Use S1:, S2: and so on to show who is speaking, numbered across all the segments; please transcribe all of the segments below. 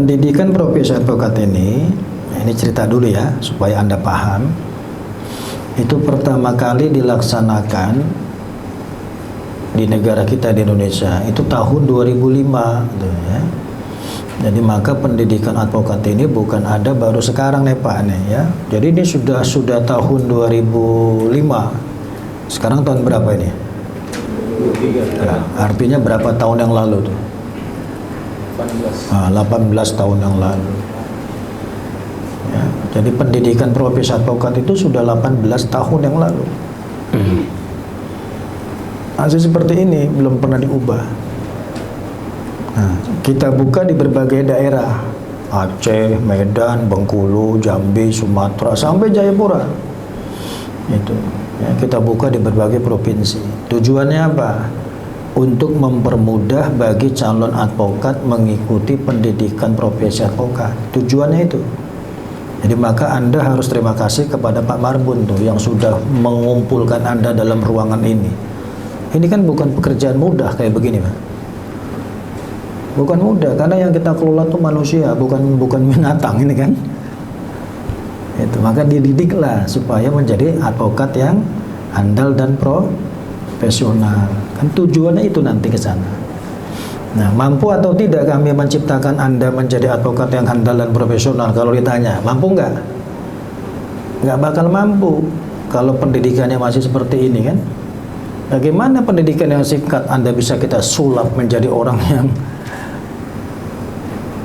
S1: pendidikan profesi advokat ini cerita dulu ya supaya Anda paham. Itu pertama kali dilaksanakan di negara kita di Indonesia itu tahun 2005 gitu ya. Jadi maka pendidikan advokat ini bukan ada baru sekarang nih Pak nih ya. Jadi ini sudah tahun 2005. Sekarang tahun berapa ini?
S2: 23.
S1: Nah, artinya berapa tahun yang lalu tuh? 18 tahun yang lalu. Ya, jadi pendidikan profesi advokat itu sudah 18 tahun yang lalu. Masih seperti ini, belum pernah diubah. Nah, kita buka di berbagai daerah, Aceh, Medan, Bengkulu, Jambi, Sumatera, sampai Jayapura. Itu, ya, kita buka di berbagai provinsi. Tujuannya apa? Untuk mempermudah bagi calon advokat mengikuti pendidikan profesi advokat. Tujuannya itu. Jadi maka Anda harus terima kasih kepada Pak Marbun tuh yang sudah mengumpulkan Anda dalam ruangan ini. Ini kan bukan pekerjaan mudah kayak begini, Pak. Bukan mudah karena yang kita kelola tuh manusia, bukan binatang ini kan. Itu maka dididiklah supaya menjadi advokat yang handal dan profesional. Kan tujuannya itu nanti ke sana. Nah, mampu atau tidak kami menciptakan Anda menjadi advokat yang handal dan profesional? Kalau ditanya, mampu nggak? Nggak bakal mampu kalau pendidikannya masih seperti ini kan. Bagaimana pendidikan yang singkat Anda bisa kita sulap menjadi orang yang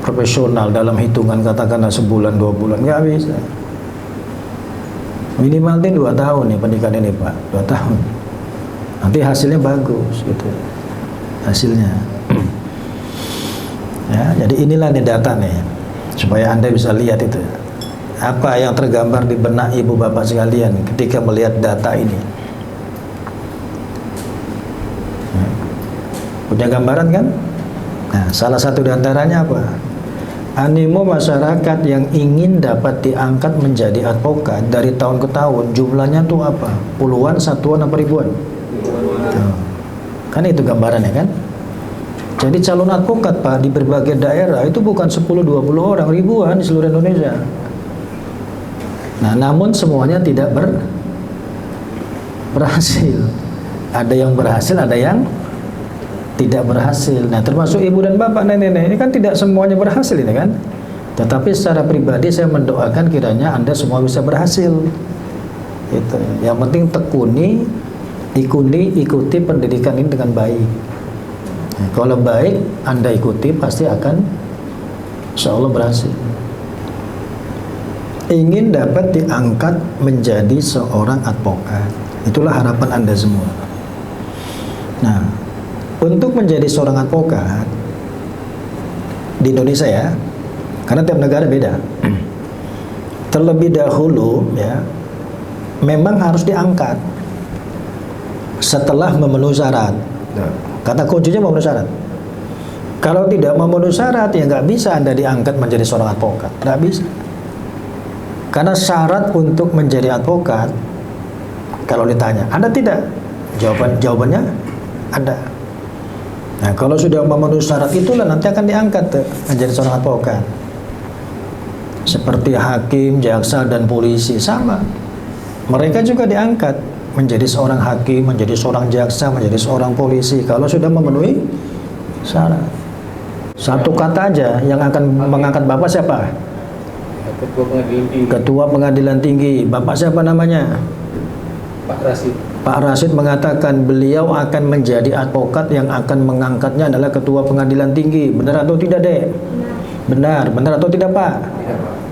S1: profesional dalam hitungan katakanlah sebulan 2 bulan? Nggak bisa. Minimal 2 tahun nih pendidikan ini Pak, 2 tahun. Nanti hasilnya bagus gitu. Hasilnya. Ya, jadi inilah nih data nih supaya Anda bisa lihat itu apa yang tergambar di benak ibu bapak sekalian ketika melihat data ini. Ya. Punya gambaran kan? Nah, salah satu diantaranya apa? Animo masyarakat yang ingin dapat diangkat menjadi advokat dari tahun ke tahun jumlahnya tuh apa? Puluhan, satuan, apa ribuan? Tuh. Kan itu gambarannya kan? Jadi calon advokat Pak di berbagai daerah itu bukan 10-20 orang, ribuan di seluruh Indonesia. Nah, namun semuanya tidak berhasil. Ada yang berhasil, ada yang tidak berhasil. Nah, termasuk ibu dan bapak, nenek-nenek ini kan tidak semuanya berhasil ini kan. Tetapi secara pribadi saya mendoakan kiranya Anda semua bisa berhasil. Itu. Yang penting tekuni, ikuti pendidikan ini dengan baik. Nah, kalau baik Anda ikuti pasti akan insya Allah berhasil. Ingin dapat diangkat menjadi seorang advokat, itulah harapan Anda semua. Nah, untuk menjadi seorang advokat di Indonesia ya, karena tiap negara beda. Terlebih dahulu ya, memang harus diangkat setelah memenuhi syarat. Kata kuncinya memenuhi syarat. Kalau tidak memenuhi syarat ya nggak bisa Anda diangkat menjadi seorang advokat, nggak bisa. Karena syarat untuk menjadi advokat, kalau ditanya, ada tidak? Jawabannya ada. Nah, kalau sudah memenuhi syarat itulah nanti akan diangkat menjadi seorang advokat. Seperti hakim, jaksa, dan polisi sama. Mereka juga diangkat menjadi seorang hakim, menjadi seorang jaksa, menjadi seorang polisi kalau sudah memenuhi syarat. Satu kata aja yang akan mengangkat Bapak siapa?
S2: Ketua Pengadilan Tinggi.
S1: Ketua Pengadilan Tinggi. Bapak siapa namanya?
S2: Pak Rasid.
S1: Pak Rasid mengatakan beliau akan menjadi advokat yang akan mengangkatnya adalah Ketua Pengadilan Tinggi. Benar atau tidak, Dek? Benar. Benar atau tidak, Pak?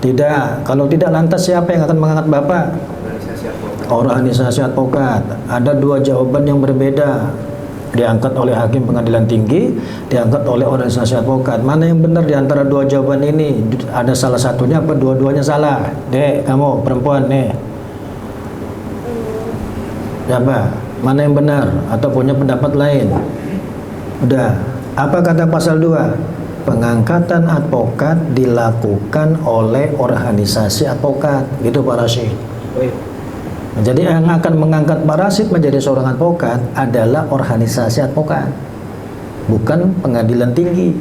S1: Tidak. Kalau tidak, lantas siapa yang akan mengangkat Bapak? Organisasi advokat. Ada 2 jawaban yang berbeda. Diangkat oleh hakim pengadilan tinggi, diangkat oleh organisasi advokat. Mana yang benar di antara 2 jawaban ini? Ada salah satunya apa dua-duanya salah? Dek, kamu perempuan nih. Siapa? Mana yang benar atau punya pendapat lain? Udah. Apa kata pasal 2? Pengangkatan advokat dilakukan oleh organisasi advokat. Gitu Pak Rasid. Jadi yang akan mengangkat Pak Rasid menjadi seorang advokat adalah organisasi advokat, bukan pengadilan tinggi.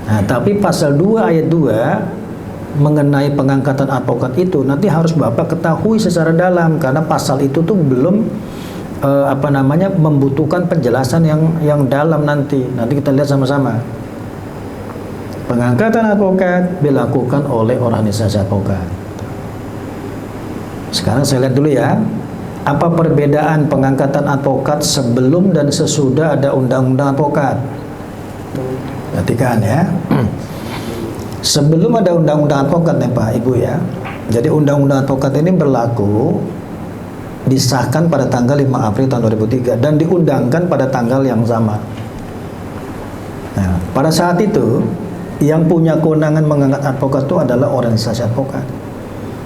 S1: Nah, tapi pasal 2 ayat 2 mengenai pengangkatan advokat itu nanti harus Bapak ketahui secara dalam, karena pasal itu tuh belum membutuhkan penjelasan yang dalam nanti. Nanti kita lihat sama-sama. Pengangkatan advokat dilakukan oleh organisasi advokat. Sekarang saya lihat dulu ya, apa perbedaan pengangkatan advokat sebelum dan sesudah ada undang-undang advokat. Perhatikan ya. Sebelum ada undang-undang advokat nih Pak Ibu ya. Jadi undang-undang advokat ini berlaku, disahkan pada tanggal 5 April tahun 2003 dan diundangkan pada tanggal yang sama. Nah, pada saat itu yang punya kewenangan mengangkat advokat itu adalah organisasi advokat.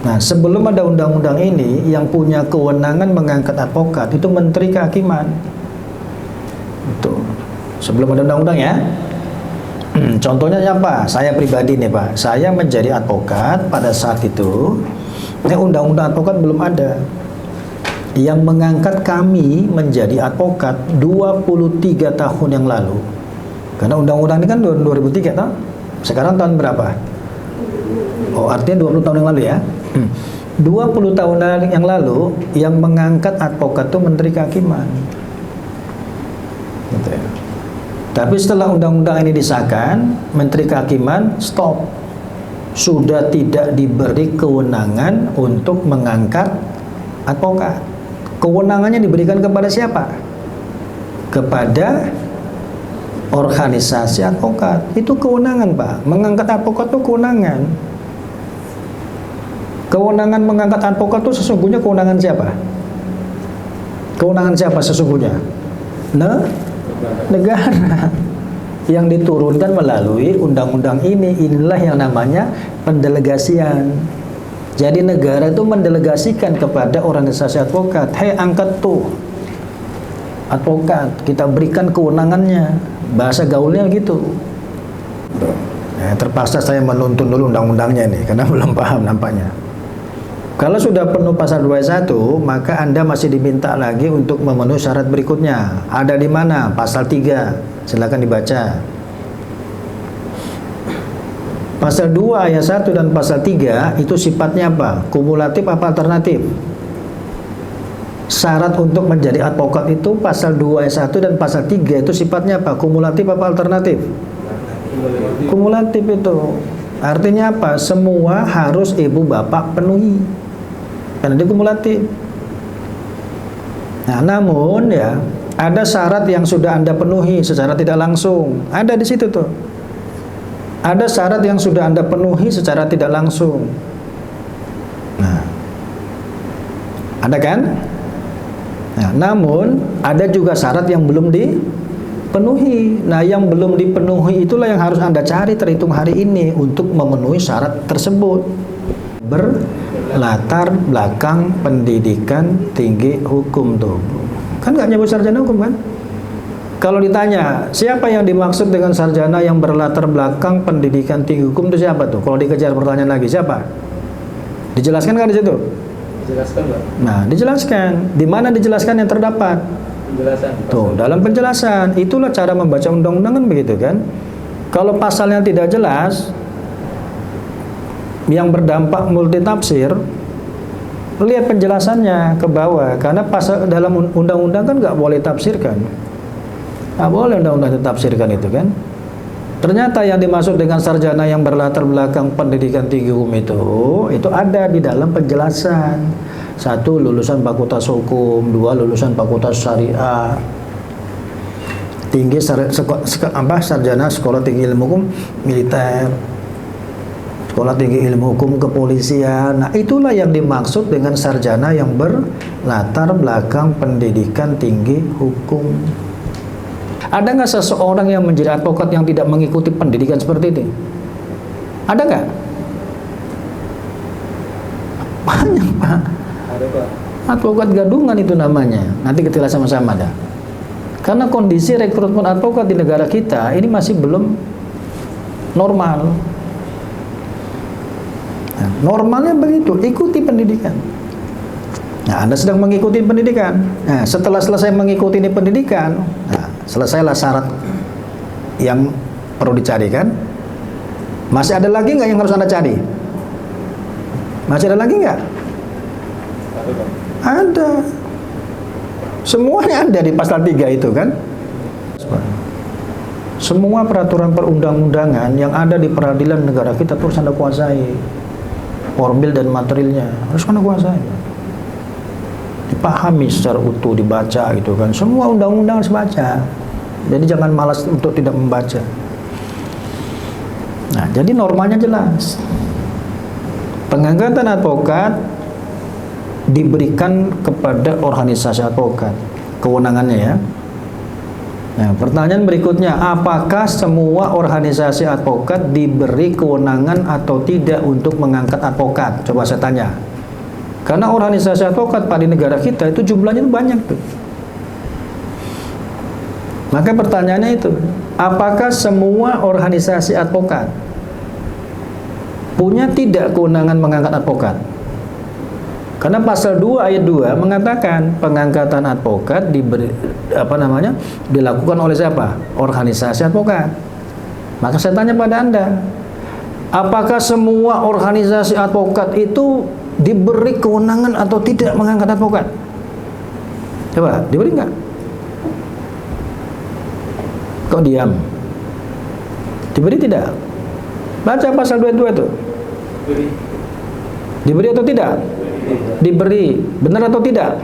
S1: Nah, sebelum ada undang-undang ini, yang punya kewenangan mengangkat advokat itu Menteri Kehakiman. Itu sebelum ada undang-undang ya. Contohnya siapa? Saya pribadi nih Pak. Saya menjadi advokat pada saat itu. Ini undang-undang advokat belum ada. Yang mengangkat kami menjadi advokat 23 tahun yang lalu. Karena undang-undang ini kan 2003 toh? Sekarang tahun berapa? Oh, artinya 20 tahun yang lalu ya. 20 tahun yang lalu yang mengangkat advokat itu Menteri Kehakiman. Gitu ya. Tapi setelah undang-undang ini disahkan, Menteri Kehakiman stop. Sudah tidak diberi kewenangan untuk mengangkat advokat. Kewenangannya diberikan kepada siapa? Kepada organisasi advokat. Itu kewenangan Pak. Mengangkat advokat itu kewenangan. Kewenangan mengangkat advokat itu sesungguhnya kewenangan siapa? Kewenangan siapa sesungguhnya? Negara. Yang diturunkan melalui undang-undang ini. Inilah yang namanya pendelegasian. Jadi negara itu mendelegasikan kepada organisasi advokat, "Hei, angkat tuh advokat, kita berikan kewenangannya." Bahasa gaulnya gitu. Nah, terpaksa saya menuntun dulu undang-undangnya nih, karena belum paham nampaknya. Kalau sudah penuh pasal 21, maka Anda masih diminta lagi untuk memenuhi syarat berikutnya. Ada di mana? Pasal 3. Silakan dibaca. Pasal 2 ayat 1 dan pasal 3 itu sifatnya apa? Kumulatif apa alternatif? Syarat untuk menjadi advokat itu pasal 2 ayat 1 dan pasal 3 itu sifatnya apa? Kumulatif apa alternatif? Kumulatif itu. Artinya apa? Semua harus ibu bapak penuhi. Karena dia kumulatif. Nah, namun ya, ada syarat yang sudah Anda penuhi secara tidak langsung. Ada di situ tuh. Ada syarat yang sudah Anda penuhi secara tidak langsung. Nah, ada kan? Nah, namun ada juga syarat yang belum dipenuhi. Nah, yang belum dipenuhi itulah yang harus Anda cari terhitung hari ini untuk memenuhi syarat tersebut. Berlatar belakang pendidikan tinggi hukum tuh. Kan nggak nyebut sarjana hukum kan? Kalau ditanya, siapa yang dimaksud dengan sarjana yang berlatar belakang pendidikan tinggi hukum itu siapa tuh? Kalau dikejar pertanyaan lagi, siapa? Dijelaskan kan di situ?
S2: Dijelaskan Pak?
S1: Nah, dijelaskan. Di mana dijelaskan yang terdapat?
S2: Penjelasan.
S1: Tuh, dalam penjelasan. Itulah cara membaca undang-undang kan begitu kan? Kalau pasalnya tidak jelas, yang berdampak multitafsir, lihat penjelasannya ke bawah. Karena pasal dalam undang-undang kan nggak boleh tafsirkan. Nggak boleh undang-undang ditafsirkan itu kan. Ternyata yang dimaksud dengan sarjana yang berlatar belakang pendidikan tinggi hukum itu ada di dalam penjelasan. 1. Lulusan fakultas hukum. 2. Lulusan fakultas syariah. Sarjana sekolah tinggi ilmu hukum militer, sekolah tinggi ilmu hukum kepolisian. Nah, itulah yang dimaksud dengan sarjana yang berlatar belakang pendidikan tinggi hukum. Ada nggak seseorang yang menjadi advokat yang tidak mengikuti pendidikan seperti ini? Ada nggak? Banyak Pak.
S2: Ada Pak.
S1: Advokat gadungan itu namanya. Nanti kita lihat sama-sama dah. Karena kondisi rekrutmen advokat di negara kita ini masih belum normal. Nah, normalnya begitu, ikuti pendidikan. Nah, Anda sedang mengikuti pendidikan. Nah, setelah selesai mengikuti pendidikan, nah, selesailah syarat yang perlu dicarikan. Masih ada lagi nggak yang harus Anda cari? Masih ada lagi nggak?
S2: Ada Pak.
S1: Ada. Semuanya ada di pasal 3 itu kan. Semua peraturan perundang-undangan yang ada di peradilan negara kita terus Anda kuasai. Formil dan materialnya harus Anda kuasai. Dipahami secara utuh, dibaca gitu kan. Semua undang-undang harus baca. Jadi jangan malas untuk tidak membaca. Nah, jadi normanya jelas. Pengangkatan advokat diberikan kepada organisasi advokat, kewenangannya ya. Nah, pertanyaan berikutnya, apakah semua organisasi advokat diberi kewenangan atau tidak untuk mengangkat advokat? Coba saya tanya. Karena organisasi advokat pada negara kita itu jumlahnya banyak tuh. Maka pertanyaannya itu, apakah semua organisasi advokat punya tidak kewenangan mengangkat advokat? Karena pasal 2 ayat 2 mengatakan pengangkatan advokat dilakukan oleh siapa? Organisasi advokat. Maka saya tanya pada Anda, apakah semua organisasi advokat itu diberi kewenangan atau tidak mengangkat advokat? Coba, diberi nggak? Kok diam? Diberi tidak? Baca pasal 22 itu.
S2: Beri.
S1: Diberi atau tidak? Diberi. Benar atau tidak?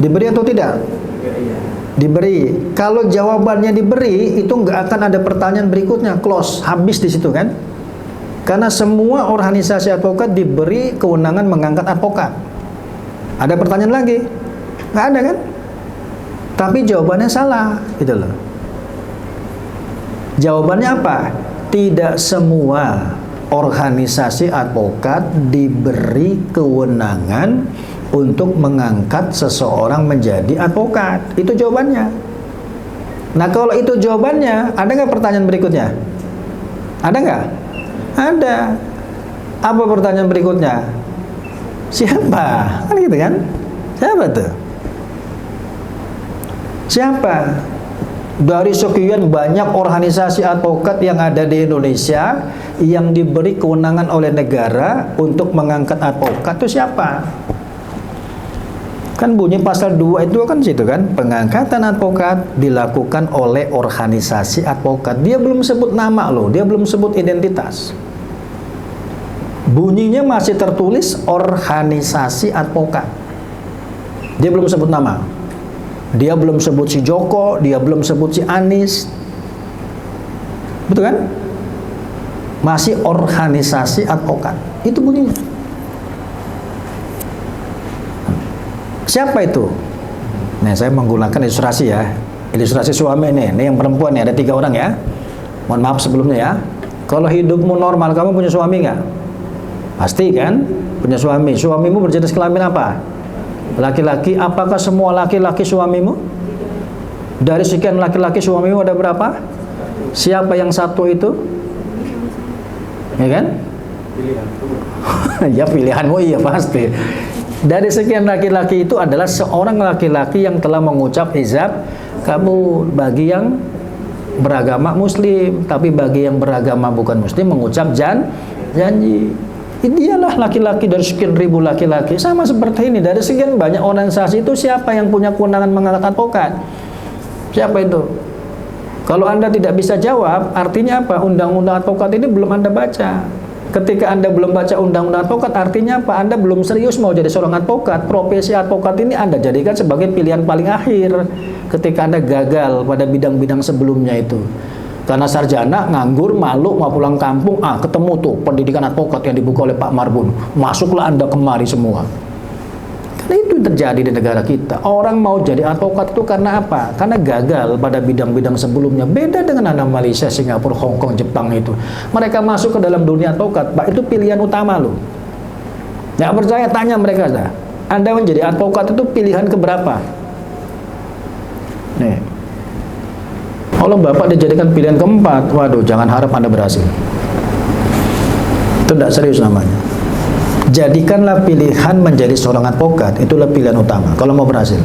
S1: Diberi atau tidak? Diberi. Kalau jawabannya diberi, itu nggak akan ada pertanyaan berikutnya. Close. Habis di situ kan? Karena semua organisasi advokat diberi kewenangan mengangkat advokat. Ada pertanyaan lagi? Nggak ada kan? Tapi jawabannya salah, gitu loh. Jawabannya apa? Tidak semua organisasi advokat diberi kewenangan untuk mengangkat seseorang menjadi advokat. Itu jawabannya. Nah, kalau itu jawabannya, ada nggak pertanyaan berikutnya? Ada nggak? Ada. Apa pertanyaan berikutnya? Siapa? Kan gitu kan? Siapa tuh? Siapa? Dari sekian banyak organisasi advokat yang ada di Indonesia yang diberi kewenangan oleh negara untuk mengangkat advokat itu siapa? Kan bunyi pasal 2 itu kan situ kan, pengangkatan advokat dilakukan oleh organisasi advokat. Dia belum sebut nama loh, dia belum sebut identitas. Bunyinya masih tertulis organisasi advokat. Dia belum sebut nama. Dia belum sebut si Joko, dia belum sebut si Anies. Betul kan? Masih organisasi advokat. Itu bunyinya. Siapa itu? Nah, saya menggunakan ilustrasi ya. Ilustrasi suami ini yang perempuan nih, ada 3 orang ya. Mohon maaf sebelumnya ya. Kalau hidupmu normal, kamu punya suami nggak? Pasti kan? Punya suami. Suamimu berjenis kelamin apa? Laki-laki. Apakah semua laki-laki suamimu? Dari sekian laki-laki suamimu ada berapa? Siapa yang satu itu? Ya kan? Ya pilihanmu, iya pasti. Dari sekian laki-laki itu adalah seorang laki-laki yang telah mengucap ijab kabul bagi yang beragama muslim, tapi bagi yang beragama bukan muslim mengucap janji. Dialah laki-laki dari sekian ribu laki-laki. Sama seperti ini, dari sekian banyak organisasi itu siapa yang punya kewenangan mengangkat advokat? Siapa itu? Kalau Anda tidak bisa jawab, artinya apa? Undang-undang advokat ini belum Anda baca. Ketika Anda belum baca undang-undang advokat, artinya apa? Anda belum serius mau jadi seorang advokat. Profesi advokat ini Anda jadikan sebagai pilihan paling akhir ketika Anda gagal pada bidang-bidang sebelumnya itu. Karena sarjana, nganggur, malu, mau pulang kampung, ketemu tuh pendidikan advokat yang dibuka oleh Pak Marbun. Masuklah Anda kemari semua. Karena itu terjadi di negara kita. Orang mau jadi advokat itu karena apa? Karena gagal pada bidang-bidang sebelumnya. Beda dengan Anda Malaysia, Singapura, Hong Kong, Jepang itu. Mereka masuk ke dalam dunia advokat, Pak, itu pilihan utama loh. Nggak percaya, tanya mereka. Anda menjadi advokat itu pilihan keberapa? Nih. Kalau Bapak dijadikan pilihan keempat, waduh, jangan harap Anda berhasil. Itu tidak serius namanya. Jadikanlah pilihan menjadi seorang advokat, itulah pilihan utama kalau mau berhasil.